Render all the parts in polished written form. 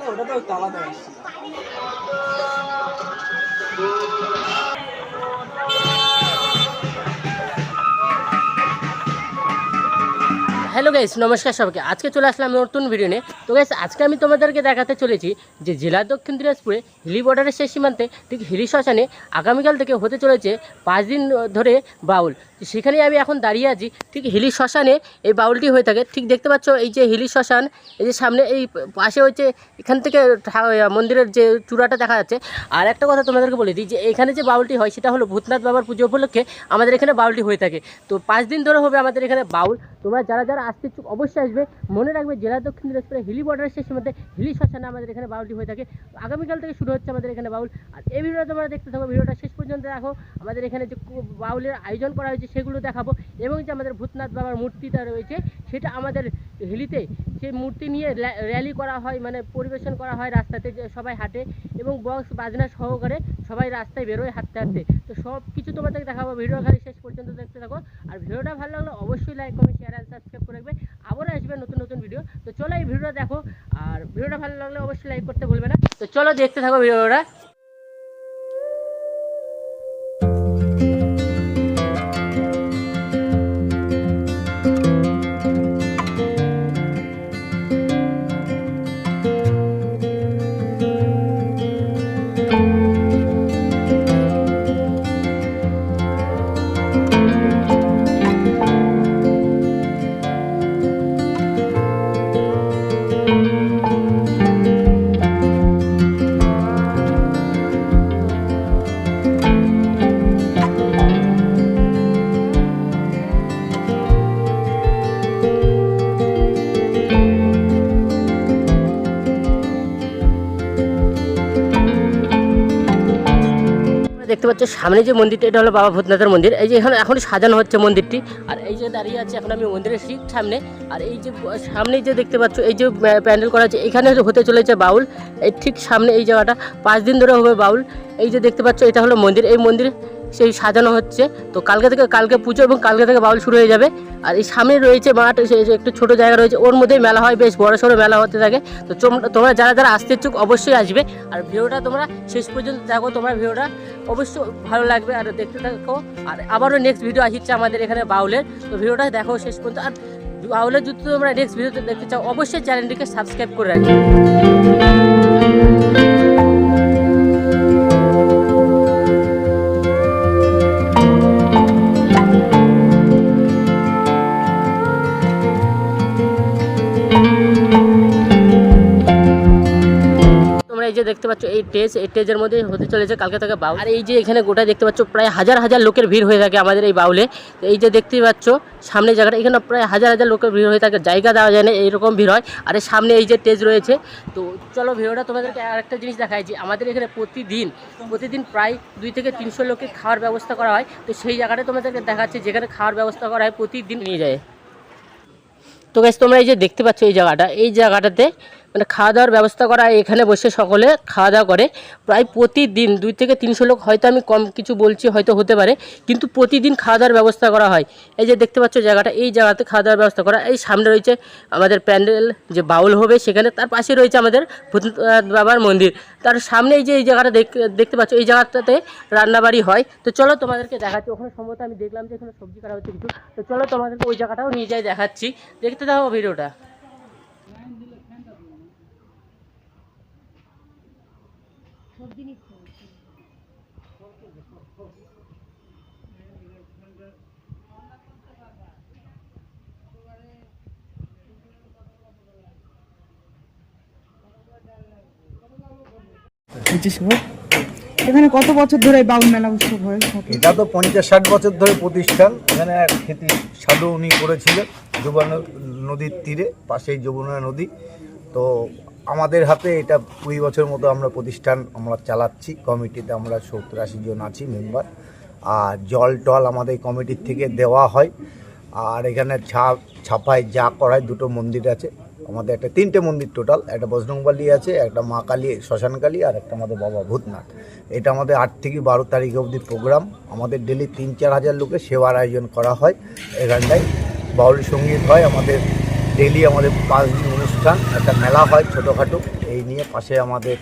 ওটা তো তালা দেয়। হ্যালো গাইস, নমস্কার সবাইকে। আজকে চলে আসলাম নতুন ভিডিও নিয়ে। তো গাইস, আজকে আমি তোমাদেরকে দেখাতে চলেছি যে জেলার দক্ষিণ দিনাজপুরে হিলি বর্ডারের শেষ সীমান্তে ঠিক হিলি শ্মশানে আগামীকাল থেকে হতে চলেছে 5 দিন ধরে বাউল। সেখানে আমি এখন দাঁড়িয়ে আছি। ঠিক হিলি শ্মশানে এই বাউলটি হয়ে থাকে। ঠিক দেখতে পাচ্ছ এই যে হিলি শ্মশান, এই যে সামনে এই পাশে হচ্ছে এখান থেকে মন্দিরের যে চূড়াটা দেখা যাচ্ছে। আর একটা কথা তোমাদেরকে বলে দিই যে এখানে যে বাউলটি হয় সেটা হলো ভূতনাথ বাবার পুজো উপলক্ষে আমাদের এখানে বাউলটি হয়ে থাকে। তো 5 দিন ধরে হবে আমাদের এখানে বাউল। তোমরা যারা যারা আসতে ইচ্ছুক অবশ্যই আসবে। মনে রাখবে জেলা দক্ষিণ দিনাজপুরে হিলি বর্ডারের শেষ মধ্যে হিলি শ্মশানে আমাদের এখানে বাউলটি হয়ে থাকে। আগামীকাল থেকে শুরু হচ্ছে আমাদের এখানে বাউল। আর এই ভিডিওটা তোমরা দেখতে থাকো, ভিডিওটা শেষ পর্যন্ত দেখো। আমাদের এখানে যে বাউলের আয়োজন করা হয়েছে সেগুলো দেখাবো, এবং যে আমাদের ভূতনাথ বাবার মূর্তিটা রয়েছে সেটা আমাদের হিলিতে সেই মূর্তি নিয়ে র্যালি করা হয়, মানে পরিবেশন করা হয় রাস্তাতে, যে সবাই হাঁটে এবং বক্স বাজনা সহকারে সবাই রাস্তায় বেরোয় হাঁটতে হাঁটতে। তো সব কিছু তোমাদেরকে দেখাবো, ভিডিও খালি শেষ পর্যন্ত দেখতে থাকো। আর ভিডিওটা ভালো লাগলে অবশ্যই লাইক কমেন্ট শেয়ার আর সাবস্ক্রাইব করে রাখবে। আবারও আসবে নতুন নতুন ভিডিও। তো চলো এই ভিডিওটা দেখো, আর ভিডিওটা ভালো লাগলে অবশ্যই লাইক করতে ভুলবে না। তো চলো দেখতে থাকো ভিডিওটা। দেখতে পাচ্ছ সামনে যে মন্দিরটা, এটা হলো বাবা ভূতনাথের মন্দির। এই যে এখানে এখন সাজানো হচ্ছে মন্দিরটি। আর এই যে দাঁড়িয়ে আছে এখন আমি মন্দিরের ঠিক সামনে। আর এই যে সামনে যে দেখতে পাচ্ছ এই যে প্যান্ডেল করা আছে, এখানে হতে চলেছে বাউল। এই ঠিক সামনে এই জায়গাটা 5 দিন ধরে হবে বাউল। এই যে দেখতে পাচ্ছ এটা হলো মন্দির, এই মন্দির সেই সাজানো হচ্ছে। তো কালকে পুজো এবং কালকে থেকে বাউল শুরু হয়ে যাবে। আর এই সামনে রয়েছে মাঠ, একটু ছোটো জায়গা রয়েছে, ওর মধ্যেই মেলা হয়, বেশ বড় সড়ো মেলা হতে থাকে। তো তোমরা যারা যারা আসতে ইচ্ছুক অবশ্যই আসবে। আর ভিডিওটা তোমরা শেষ পর্যন্ত দেখো, তোমরা ভিডিওটা অবশ্যই ভালো লাগবে আর দেখতে থাকো। আর আবারও নেক্সট ভিডিও আসছে আমাদের এখানে বাউলের। তো ভিডিওটা দেখো শেষ পর্যন্ত। আর বাউলের যদি তোমরা নেক্সট ভিডিওতে দেখতে চাও অবশ্যই চ্যানেলটিকে সাবস্ক্রাইব করে রাখবে। এই যে দেখতে পাচ্ছ এই স্টেজের মধ্যে হতে চলেছে কালকে থেকে বাউল। আর এই যে এখানে গোটা দেখতে পাচ্ছ প্রায় হাজার হাজার লোকের ভিড় হয়ে থাকে আমাদের এই বাউলে। এই যে দেখতেই পাচ্ছ সামনে জায়গাটা, এখানে প্রায় হাজার হাজার লোকের ভিড় হয়ে থাকে, জায়গা দেওয়া যায় না, এইরকম ভিড় হয়। আর এই সামনে এই যে স্টেজ রয়েছে। তো চলো ভিডিওটা তোমাদেরকে আরেকটা জিনিস দেখাই যে আমাদের এখানে প্রতিদিন প্রায় 2 থেকে 300 লোকের খাওয়ার ব্যবস্থা করা হয়। তো সেই জায়গাটা তোমাদেরকে দেখাচ্ছি যেখানে খাওয়ার ব্যবস্থা করা হয়, প্রতিদিন নিয়ে যায়। তো গাইস, তোমরা এই যে দেখতে পাচ্ছ এই জায়গাটাতে মানে খাওয়া দাওয়ার ব্যবস্থা করা, এখানে বসে সকলে খাওয়া দাওয়া করে। প্রায় প্রতিদিন 2 থেকে 300 লোক, হয়তো আমি কম কিছু বলছি, হয়তো হতে পারে, কিন্তু প্রতিদিন খাওয়া দাওয়ার ব্যবস্থা করা হয়। এই যে দেখতে পাচ্ছ জায়গাটা, এই জায়গাতে খাওয়া দাওয়ার ব্যবস্থা করা। এই সামনে রয়েছে আমাদের প্যান্ডেল, যে বাউল হবে সেখানে, তার পাশে রয়েছে আমাদের ভূতনাথ বাবার মন্দির। তার সামনে এই যে এই জায়গাটা দেখতে পাচ্ছ, এই জায়গাটাতে রান্নাবাড়ি হয়। তো চলো তোমাদেরকে দেখাচ্ছি। ওখানে সম্ভবত আমি দেখলাম যে এখানে সবজি কাটা হচ্ছে কিছু। তো চলো তোমাদেরকে ওই জায়গাটাও নিয়ে যাই, দেখাচ্ছি, দেখতে থাকো ভিডিওটা। এখানে কত বছর ধরে বাউল মেলা উৎসব হয়? এটা তো 50-60 বছর ধরে প্রতিষ্ঠান। এখানে এক খ্যাতি সাধু উনি করেছিলেন যমুনা নদীর তীরে, পাশেই যমুনা নদী। তো আমাদের হাতে এটা 20 বছর মতো আমরা প্রতিষ্ঠান আমরা চালাচ্ছি। কমিটিতে আমরা 70-80 জন আছি মেম্বার। আর জল টল আমাদের কমিটির থেকে দেওয়া হয়। আর এখানে ছাপায় যা করায়, 2টো মন্দির আছে, আমাদের একটা 3টে মন্দির টোটাল, একটা বজরংবলী আছে, একটা মা কালী শ্মশানকালী, আর একটা আমাদের বাবা ভূতনাথ। এটা আমাদের 8 থেকে 12 তারিখ অবধি প্রোগ্রাম। আমাদের ডেলি 3-4 হাজার লোকের সেবার আয়োজন করা হয় এখানটায়। বাউল সঙ্গীত হয় আমাদের ডেলি, আমাদের 5 দিন অনুষ্ঠান, একটা মেলা হয় ছোটোখাটো। এই নিয়ে পাশে আমাদের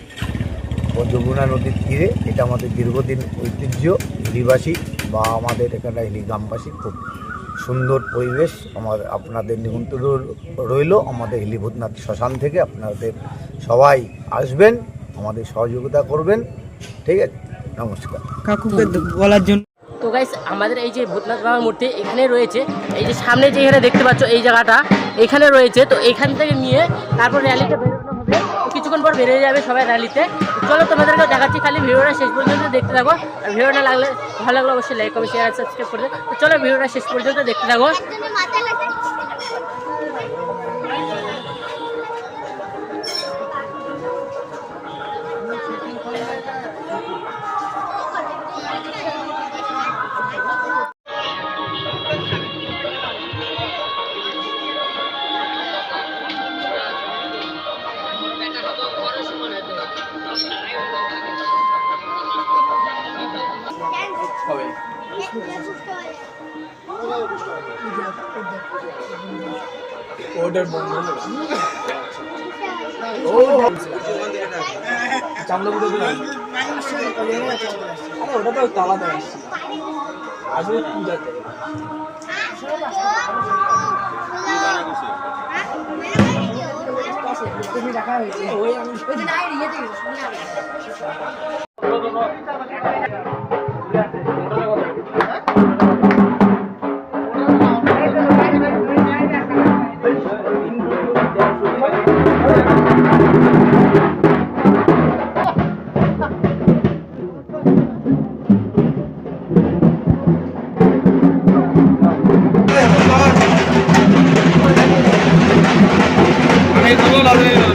যমুনা নদীর তীরে, এটা আমাদের দীর্ঘদিন ঐতিহ্য। হিলিবাসী বা আমাদের এখানে হিলি গ্রামবাসী খুব সুন্দর পরিবেশ। আপনাদের নিমন্ত্রণ রইল আমাদের হিলি ভূতনাথ শ্মশান থেকে। আপনাদের সবাই আসবেন, আমাদের সহযোগিতা করবেন, ঠিক আছে? নমস্কার। কাকুকে বলার জন্য। তো গাইস আমাদের এই যে ভূতনাথ বাবার মূর্তি এখানে রয়েছে, এই যে সামনে যে এখানে দেখতে পাচ্ছ এই জায়গাটা এখানে রয়েছে। তো এখান থেকে নিয়ে তারপর র্যালিতে বেরোনো হবে, কিছুক্ষণ পর বেরিয়ে যাবে সবাই র্যালিতে। চলো তোমাদেরকে দেখাচ্ছি, খালি ভিডিওটা শেষ পর্যন্ত দেখতে থাকো। আর ভিডিওটা লাগলে ভালো লাগলে অবশ্যই লাইক কমেন্ট শেয়ার সাবস্ক্রাইব করে দেবে। তো চলো ভিডিওটা শেষ পর্যন্ত দেখতে থাকো। অর্ডার বন্ধ হলো ওটা তো তালাতে আসছে আসলে পূজাতে রাখা হয়েছে ওই আমি আমি